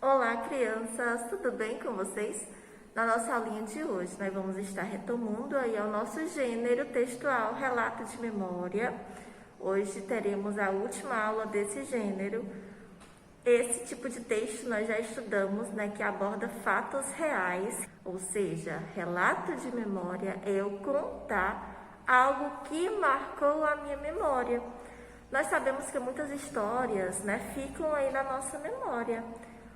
Olá, crianças! Tudo bem com vocês? Na nossa aulinha de hoje, nós vamos estar retomando aí ao nosso gênero textual, relato de memória. Hoje teremos a última aula desse gênero. Esse tipo de texto nós já estudamos, que aborda fatos reais, ou seja, relato de memória é eu contar algo que marcou a minha memória. Nós sabemos que muitas histórias, ficam aí na nossa memória.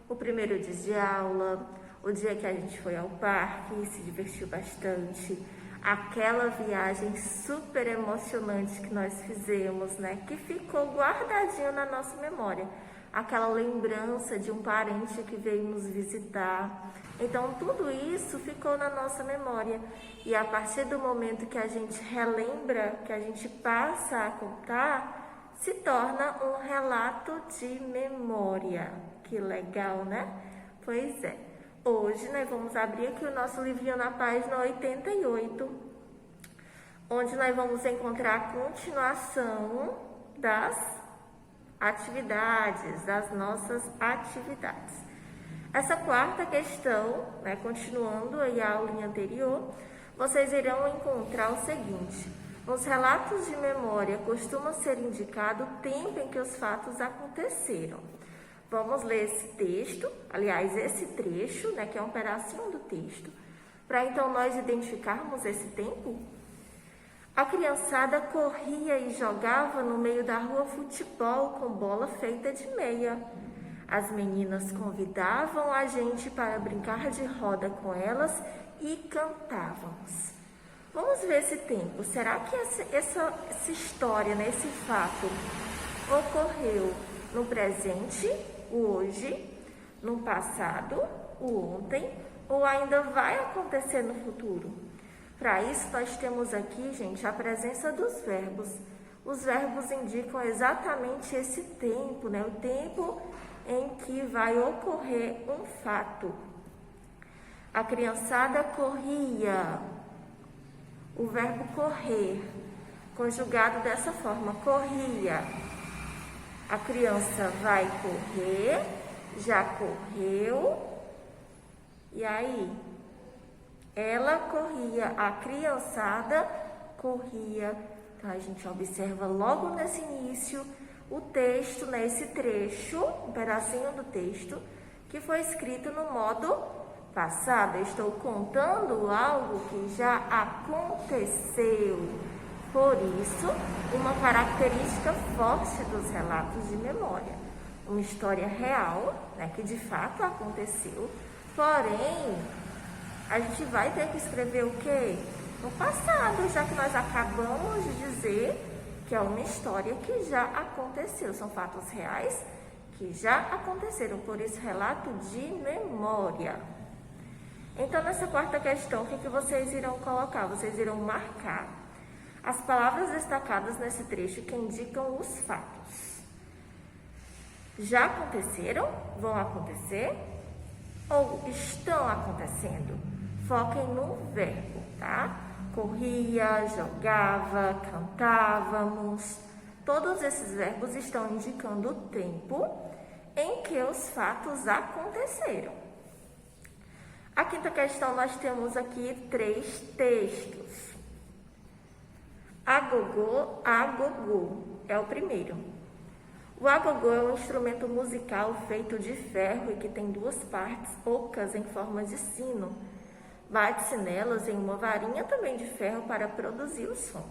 O primeiro dia de aula, o dia que a gente foi ao parque e se divertiu bastante, aquela viagem super emocionante que nós fizemos, que ficou guardadinho na nossa memória. Aquela lembrança de um parente que veio nos visitar. Então, tudo isso ficou na nossa memória. E a partir do momento que a gente relembra, que a gente passa a contar, se torna um relato de memória. Que legal, né? Pois é. Hoje nós vamos abrir aqui o nosso livrinho na página 88, onde nós vamos encontrar a continuação das atividades, das nossas atividades. Essa quarta questão, continuando aí a aulinha anterior, vocês irão encontrar o seguinte: nos relatos de memória costuma ser indicado o tempo em que os fatos aconteceram. Vamos ler esse texto, aliás, esse trecho, que é um pedacinho do texto, para então nós identificarmos esse tempo. A criançada corria e jogava no meio da rua futebol com bola feita de meia. As meninas convidavam a gente para brincar de roda com elas e cantávamos. Vamos ver esse tempo. Será que essa história, esse fato, ocorreu no presente, o hoje, no passado, o ontem, ou ainda vai acontecer no futuro? Para isso, nós temos aqui, gente, a presença dos verbos. Os verbos indicam exatamente esse tempo, o tempo em que vai ocorrer um fato. A criançada corria. O verbo correr, conjugado dessa forma, corria. A criança vai correr, já correu, e aí? Ela corria, a criançada corria. Então, a gente observa logo nesse início o texto, esse trecho, um pedacinho do texto, que foi escrito no modo passado. Eu estou contando algo que já aconteceu. Por isso, uma característica forte dos relatos de memória. Uma história real, que de fato aconteceu, porém, a gente vai ter que escrever o quê? No passado, já que nós acabamos de dizer que é uma história que já aconteceu. São fatos reais que já aconteceram, por isso, relato de memória. Então, nessa quarta questão, o que vocês irão colocar? Vocês irão marcar as palavras destacadas nesse trecho que indicam os fatos. Já aconteceram? Vão acontecer? Ou estão acontecendo? Foquem no verbo, tá? Corria, jogava, cantávamos. Todos esses verbos estão indicando o tempo em que os fatos aconteceram. A quinta questão, nós temos aqui 3 textos. Agogô, agogô, é o primeiro. O agogô é um instrumento musical feito de ferro e que tem 2 partes ocas em forma de sino. Bate-se nelas em uma varinha também de ferro para produzir o som.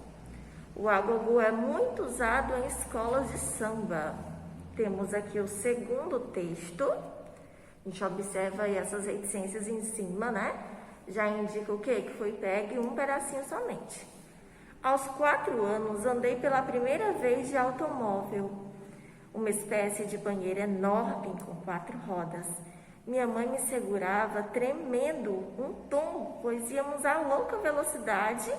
O agogô é muito usado em escolas de samba. Temos aqui o segundo texto. A gente observa aí essas reticências em cima, Já indica o quê? Que foi pegue um pedacinho somente. Aos 4 anos, andei pela primeira vez de automóvel, uma espécie de banheiro enorme com 4 rodas. Minha mãe me segurava tremendo um tombo, pois íamos a louca velocidade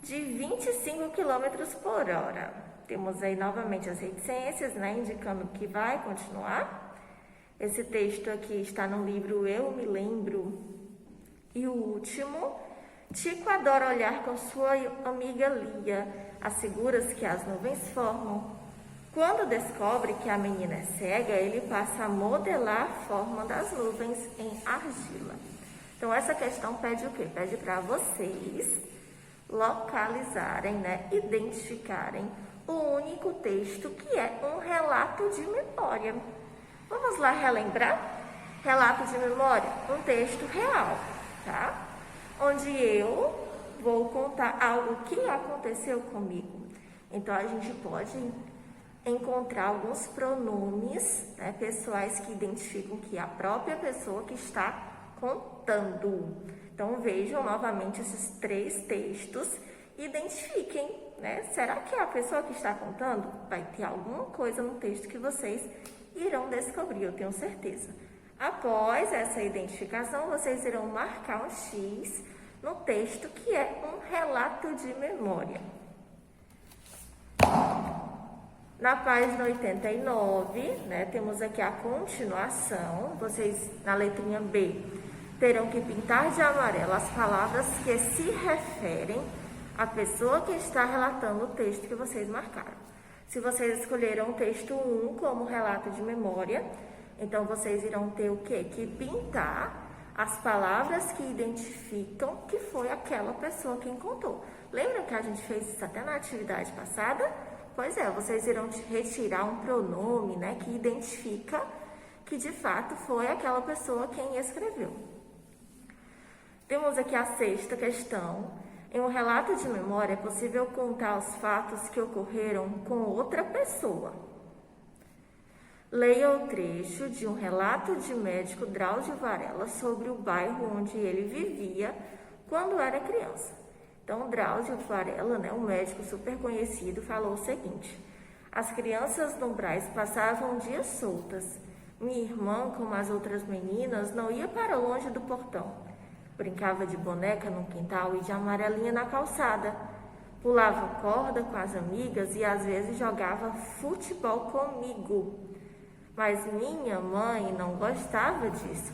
de 25 km por hora. Temos aí novamente as reticências, indicando que vai continuar. Esse texto aqui está no livro Eu Me Lembro. E o último: Tico adora olhar com sua amiga Lia as figuras que as nuvens formam. Quando descobre que a menina é cega, ele passa a modelar a forma das nuvens em argila. Então, essa questão pede o quê? Pede para vocês localizarem, né, identificarem o único texto que é um relato de memória. Vamos lá relembrar? Relato de memória, um texto real, tá? Onde eu vou contar algo que aconteceu comigo. Então, a gente pode encontrar alguns pronomes, né, pessoais que identificam que é a própria pessoa que está contando. Então, vejam novamente esses 3 textos, identifiquem, né? Será que é a pessoa que está contando? Vai ter alguma coisa no texto que vocês irão descobrir, eu tenho certeza. Após essa identificação, vocês irão marcar um X no texto que é um relato de memória. Na página 89, né, temos aqui a continuação. Vocês, na letrinha B, terão que pintar de amarelo as palavras que se referem à pessoa que está relatando o texto que vocês marcaram. Se vocês escolheram o texto 1 como relato de memória, então vocês irão ter o quê? Que pintar as palavras que identificam que foi aquela pessoa quem contou. Lembra que a gente fez isso até na atividade passada? Pois é, vocês irão retirar um pronome, né, que identifica que de fato foi aquela pessoa quem escreveu. Temos aqui a 6ª questão. Em um relato de memória é possível contar os fatos que ocorreram com outra pessoa. Leia o trecho de um relato de médico Drauzio Varela sobre o bairro onde ele vivia quando era criança. Então, Drauzio Varela, né, um médico super conhecido, falou o seguinte: as crianças no Brás passavam dias soltas. Minha irmã, como as outras meninas, não ia para longe do portão. Brincava de boneca no quintal e de amarelinha na calçada. Pulava corda com as amigas e às vezes jogava futebol comigo. Mas minha mãe não gostava disso.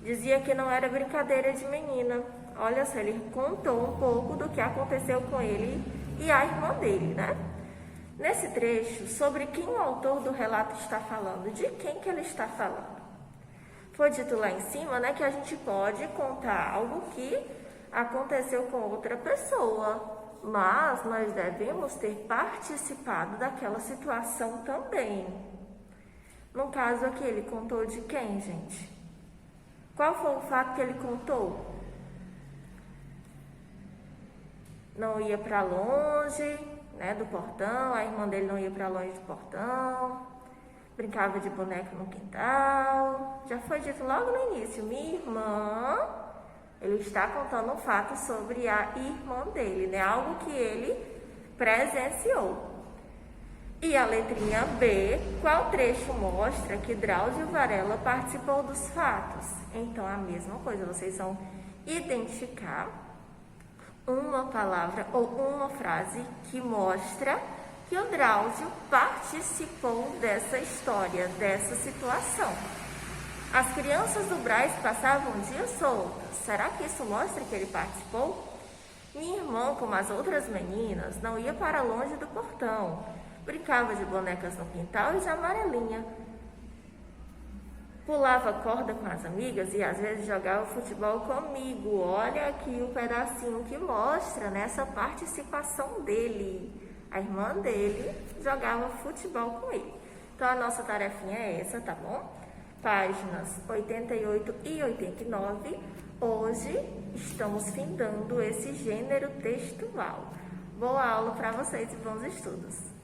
Dizia que não era brincadeira de menina. Olha só, ele contou um pouco do que aconteceu com ele e a irmã dele, né? Nesse trecho, sobre quem o autor do relato está falando, de quem que ele está falando? Foi dito lá em cima, né, que a gente pode contar algo que aconteceu com outra pessoa, mas nós devemos ter participado daquela situação também. No caso aqui, ele contou de quem, gente? Qual foi o fato que ele contou? Não ia para longe, né, do portão, a irmã dele não ia para longe do portão, brincava de boneca no quintal. Já foi dito logo no início, minha irmã, ele está contando um fato sobre a irmã dele, né, algo que ele presenciou. E a letrinha B, qual trecho mostra que Drauzio Varela participou dos fatos? Então, a mesma coisa, vocês vão identificar uma palavra ou uma frase que mostra que o Drauzio participou dessa história, dessa situação. As crianças do Brás passavam dias soltas. Será que isso mostra que ele participou? Minha irmã, como as outras meninas, não ia para longe do portão. Brincava de bonecas no quintal e de amarelinha. Pulava corda com as amigas e às vezes jogava futebol comigo. Olha aqui o pedacinho que mostra nessa participação dele. A irmã dele jogava futebol com ele. Então a nossa tarefinha é essa, tá bom? Páginas 88 e 89. Hoje estamos findando esse gênero textual. Boa aula para vocês e bons estudos!